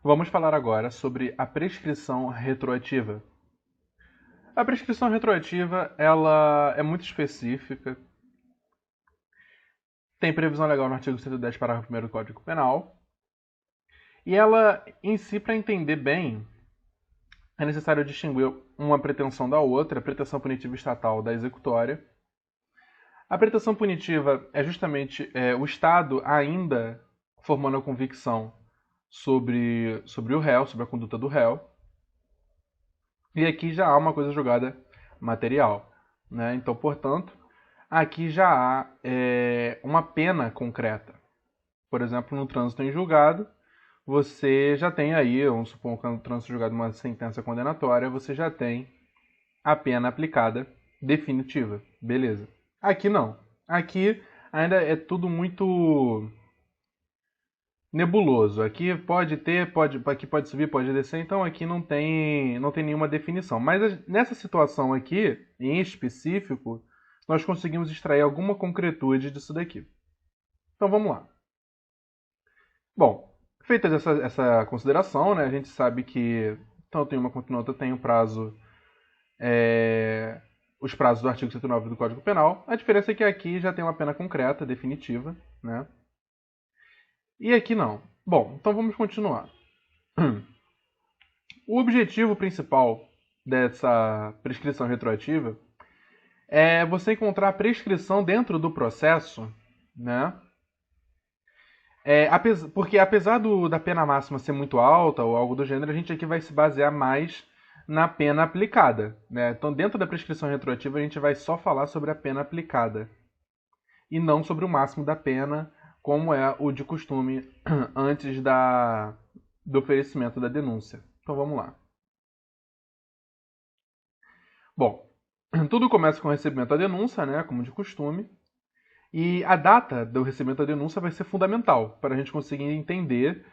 Vamos falar agora sobre a prescrição retroativa. A prescrição retroativa, ela é muito específica, tem previsão legal no artigo 110, parágrafo 1º do Código Penal, e ela, em si, para entender bem, é necessário distinguir uma pretensão da outra, a pretensão punitiva estatal da executória. A pretensão punitiva é justamente o Estado ainda formando a convicção sobre o réu, sobre a conduta do réu. E aqui já há uma coisa julgada material, né? Então, portanto, aqui já há uma pena concreta. Por exemplo, no trânsito em julgado, você já tem aí, vamos supor que no trânsito em julgado uma sentença condenatória, você já tem a pena aplicada definitiva. Beleza. Aqui não. Aqui ainda é tudo muito nebuloso. Aqui pode ter, aqui pode subir, pode descer, então aqui não tem nenhuma definição. Mas nessa situação aqui, em específico, nós conseguimos extrair alguma concretude disso daqui. Então vamos lá. Bom, feita essa consideração, né, a gente sabe que tanto em uma quanto em outra tem o prazo, os prazos do artigo 109 do Código Penal. A diferença é que aqui já tem uma pena concreta, definitiva, né? E aqui não. Bom, então vamos continuar. O objetivo principal dessa prescrição retroativa é você encontrar a prescrição dentro do processo, né? Porque apesar da pena máxima ser muito alta ou algo do gênero, a gente aqui vai se basear mais na pena aplicada, né? Então, dentro da prescrição retroativa, a gente vai só falar sobre a pena aplicada e não sobre o máximo da pena, como é o de costume antes do oferecimento da denúncia. Então, vamos lá. Bom, tudo começa com o recebimento da denúncia, né, como de costume, e a data do recebimento da denúncia vai ser fundamental para a gente conseguir entender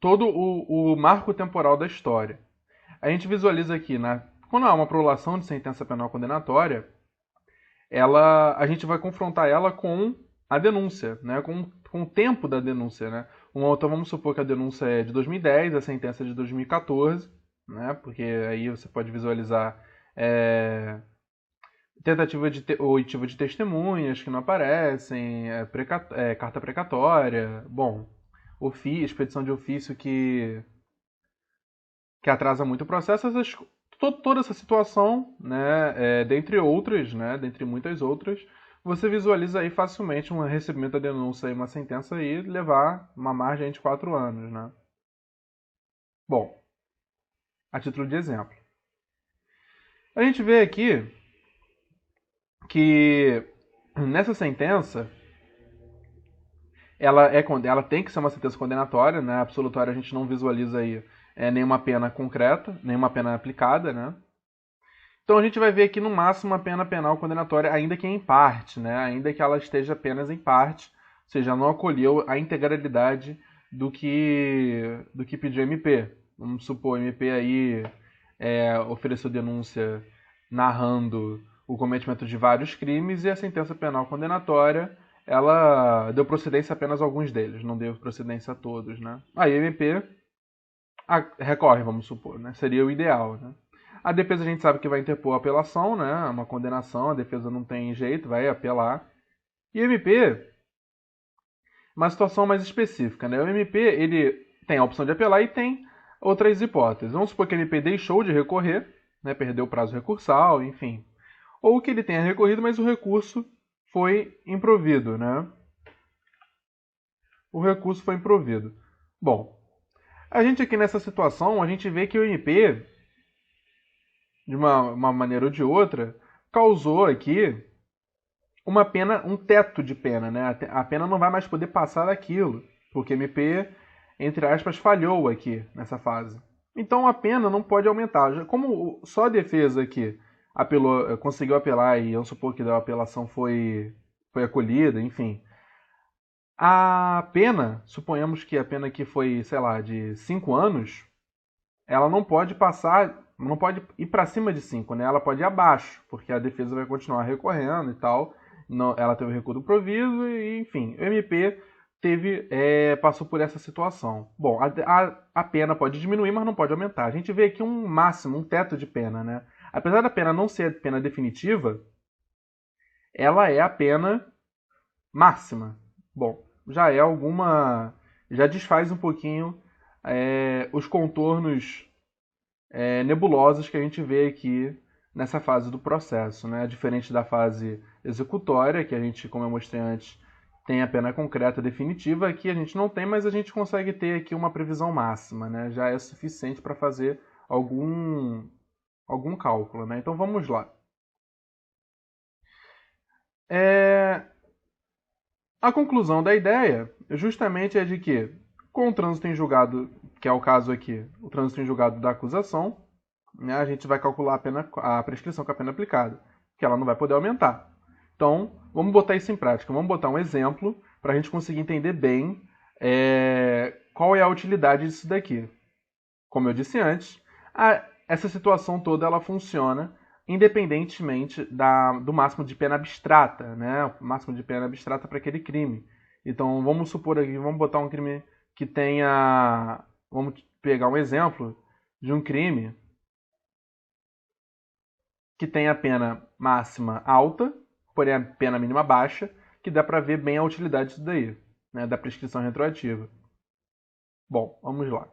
todo o marco temporal da história. A gente visualiza aqui, quando há uma prolação de sentença penal condenatória, a gente vai confrontar ela com a denúncia, né, com o tempo da denúncia. Né? Então vamos supor que a denúncia é de 2010, a sentença é de 2014, né, porque aí você pode visualizar tentativa de oitiva de testemunhas que não aparecem, carta precatória, bom, expedição de ofício que atrasa muito o processo, toda essa situação, né, dentre outras, né, dentre muitas outras, você visualiza aí facilmente um recebimento da denúncia e uma sentença aí levar uma margem de 4 anos, né? Bom, a título de exemplo. A gente vê aqui que nessa sentença ela tem que ser uma sentença condenatória, né? Absolutória a gente não visualiza aí nenhuma pena concreta, nenhuma pena aplicada, né? Então a gente vai ver aqui no máximo uma pena penal condenatória, ainda que em parte, né? Ainda que ela esteja apenas em parte, ou seja, não acolheu a integralidade do que pediu o MP. Vamos supor, o MP aí ofereceu denúncia narrando o cometimento de vários crimes e a sentença penal condenatória ela deu procedência apenas a alguns deles, não deu procedência a todos, né? Aí a MP recorre, vamos supor, né? Seria o ideal, né? A defesa a gente sabe que vai interpor a apelação, né? Uma condenação, a defesa não tem jeito, vai apelar. E o MP, uma situação mais específica, né? O MP, ele tem a opção de apelar e tem outras hipóteses. Vamos supor que o MP deixou de recorrer, né? Perdeu o prazo recursal, enfim. Ou que ele tenha recorrido, mas o recurso foi improvido, né? O recurso foi improvido. Bom, a gente aqui nessa situação, a gente vê que o MP, de uma maneira ou de outra, causou aqui uma pena, um teto de pena, né? A pena não vai mais poder passar daquilo, porque o MP, entre aspas, falhou aqui nessa fase. Então a pena não pode aumentar. Como só a defesa aqui conseguiu apelar e vamos supor que a apelação foi acolhida, enfim. A pena, suponhamos que a pena que foi, sei lá, de 5 anos, ela não pode passar, não pode ir para cima de 5, né? Ela pode ir abaixo, porque a defesa vai continuar recorrendo e tal. Não, ela teve o recurso proviso e, enfim, o MP passou por essa situação. Bom, a pena pode diminuir, mas não pode aumentar. A gente vê aqui um máximo, um teto de pena, né? Apesar da pena não ser a pena definitiva, ela é a pena máxima. Bom, já desfaz um pouquinho os contornos nebulosos que a gente vê aqui nessa fase do processo, né? Diferente da fase executória, que a gente, como eu mostrei antes, tem a pena concreta definitiva, aqui a gente não tem, mas a gente consegue ter aqui uma previsão máxima, né? Já é suficiente para fazer algum cálculo, né? Então vamos lá. A conclusão da ideia justamente é de que, com o trânsito em julgado, que é o caso aqui, o trânsito em julgado da acusação, né, a gente vai calcular a prescrição com a pena aplicada, que ela não vai poder aumentar. Então, vamos botar isso em prática. Vamos botar um exemplo para a gente conseguir entender bem qual é a utilidade disso daqui. Como eu disse antes, essa situação toda ela funciona independentemente do máximo de pena abstrata, né? O máximo de pena abstrata para aquele crime. Então, vamos supor aqui, vamos botar um crime que tenha... Vamos pegar um exemplo de um crime que tenha a pena máxima alta, porém a pena mínima baixa, que dá para ver bem a utilidade disso daí, né, da prescrição retroativa. Bom, vamos lá.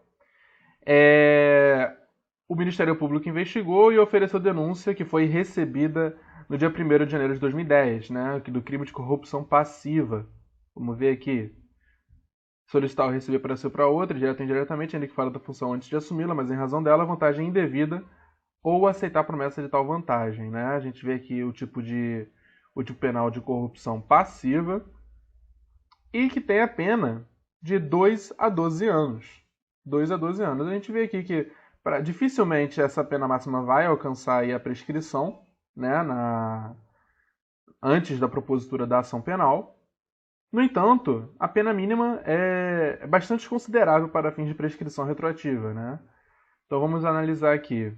O Ministério Público investigou e ofereceu denúncia que foi recebida no dia 1º de janeiro de 2010, né, do crime de corrupção passiva. Vamos ver aqui. Solicitar ou receber para si para outra, direto ou indiretamente, ainda que fora da função antes de assumi-la, mas em razão dela, vantagem indevida ou aceitar a promessa de tal vantagem, né? A gente vê aqui o tipo penal de corrupção passiva e que tem a pena de 2 a 12 anos. 2 a 12 anos. A gente vê aqui que dificilmente essa pena máxima vai alcançar aí a prescrição, né, antes da propositura da ação penal. No entanto, a pena mínima é bastante considerável para fins de prescrição retroativa, né? Então vamos analisar aqui.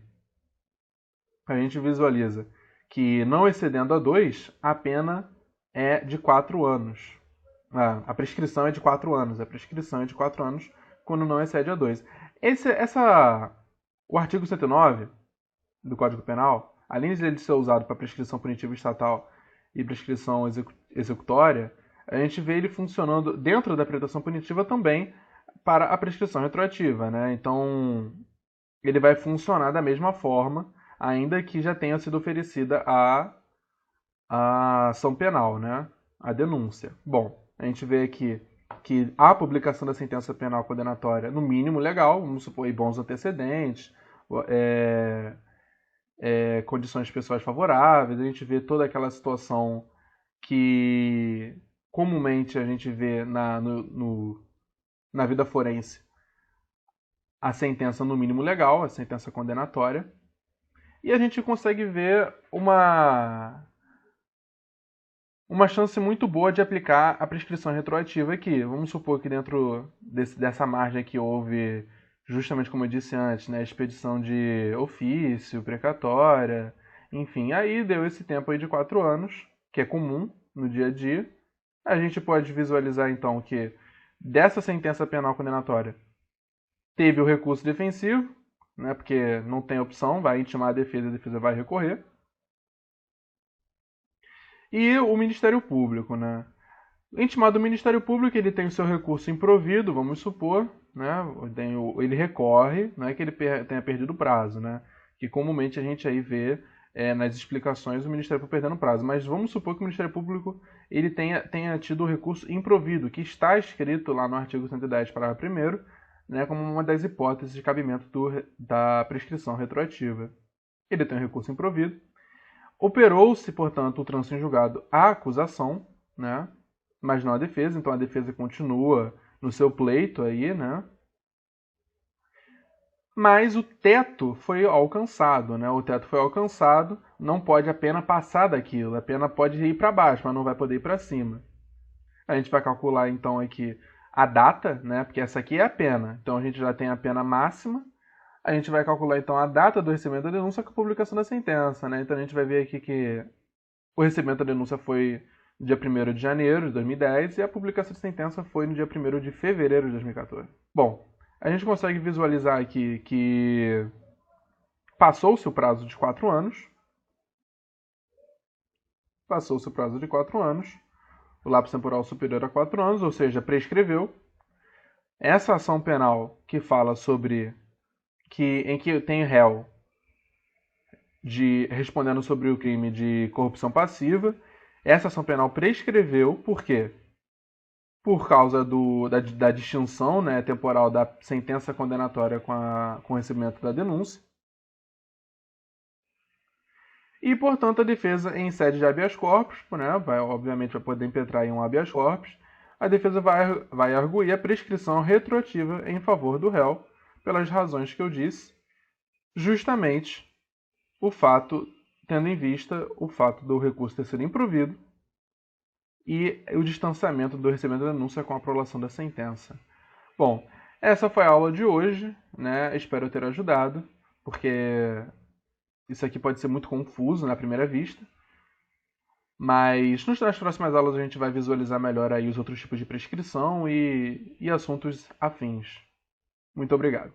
A gente visualiza que, não excedendo a 2, a pena é de 4 anos. A prescrição é de 4 anos. A prescrição é de 4 anos quando não excede a 2. O artigo 109 do Código Penal, além de ele ser usado para prescrição punitiva estatal e prescrição executória, a gente vê ele funcionando dentro da pretensão punitiva também para a prescrição retroativa, né? Então, ele vai funcionar da mesma forma, ainda que já tenha sido oferecida a ação penal, né? A denúncia. Bom, a gente vê aqui que a publicação da sentença penal condenatória, no mínimo legal, vamos supor aí bons antecedentes, condições pessoais favoráveis, a gente vê toda aquela situação que comumente a gente vê na vida forense, a sentença no mínimo legal, a sentença condenatória, e a gente consegue ver uma chance muito boa de aplicar a prescrição retroativa aqui. Vamos supor que dentro dessa margem aqui houve, justamente como eu disse antes, né, expedição de ofício, precatória, enfim, aí deu esse tempo aí de 4 anos, que é comum no dia a dia. A gente pode visualizar então que dessa sentença penal condenatória teve o recurso defensivo, né, porque não tem opção, vai intimar a defesa vai recorrer. E o Ministério Público, né? Intimado o Ministério Público, ele tem o seu recurso improvido, vamos supor, né? Ele recorre, não é que ele tenha perdido o prazo, né? Que comumente a gente aí vê nas explicações o Ministério Público perdendo prazo. Mas vamos supor que o Ministério Público ele tenha tido o recurso improvido, que está escrito lá no artigo 110, parágrafo 1º, né, como uma das hipóteses de cabimento da prescrição retroativa. Ele tem o recurso improvido. Operou-se, portanto, o trânsito em julgado à acusação, né, mas não à defesa, então a defesa continua no seu pleito aí, né? Mas o teto foi alcançado, né? O teto foi alcançado, não pode a pena passar daquilo, a pena pode ir para baixo, mas não vai poder ir para cima. A gente vai calcular então aqui a data, né? Porque essa aqui é a pena, então a gente já tem a pena máxima. A gente vai calcular então a data do recebimento da denúncia com a publicação da sentença, né? Então a gente vai ver aqui que o recebimento da denúncia foi dia 1º de janeiro de 2010 e a publicação de sentença foi no dia 1º de fevereiro de 2014. Bom, a gente consegue visualizar aqui que passou-se o prazo de 4 anos. Passou-se o prazo de 4 anos. O lapso temporal superior a 4 anos, ou seja, prescreveu. Essa ação penal que fala sobre em que tem réu respondendo sobre o crime de corrupção passiva, essa ação penal prescreveu, por quê? Por causa da distinção, né, temporal da sentença condenatória com o recebimento da denúncia. E, portanto, a defesa, em sede de habeas corpus, né, obviamente vai poder impetrar em um habeas corpus, a defesa vai arguir a prescrição retroativa em favor do réu, pelas razões que eu disse, justamente tendo em vista o fato do recurso ter sido improvido e o distanciamento do recebimento da denúncia com a aprovação da sentença. Bom, essa foi a aula de hoje, né? Espero ter ajudado, porque isso aqui pode ser muito confuso na primeira vista. Mas nas próximas aulas a gente vai visualizar melhor aí os outros tipos de prescrição e assuntos afins. Muito obrigado.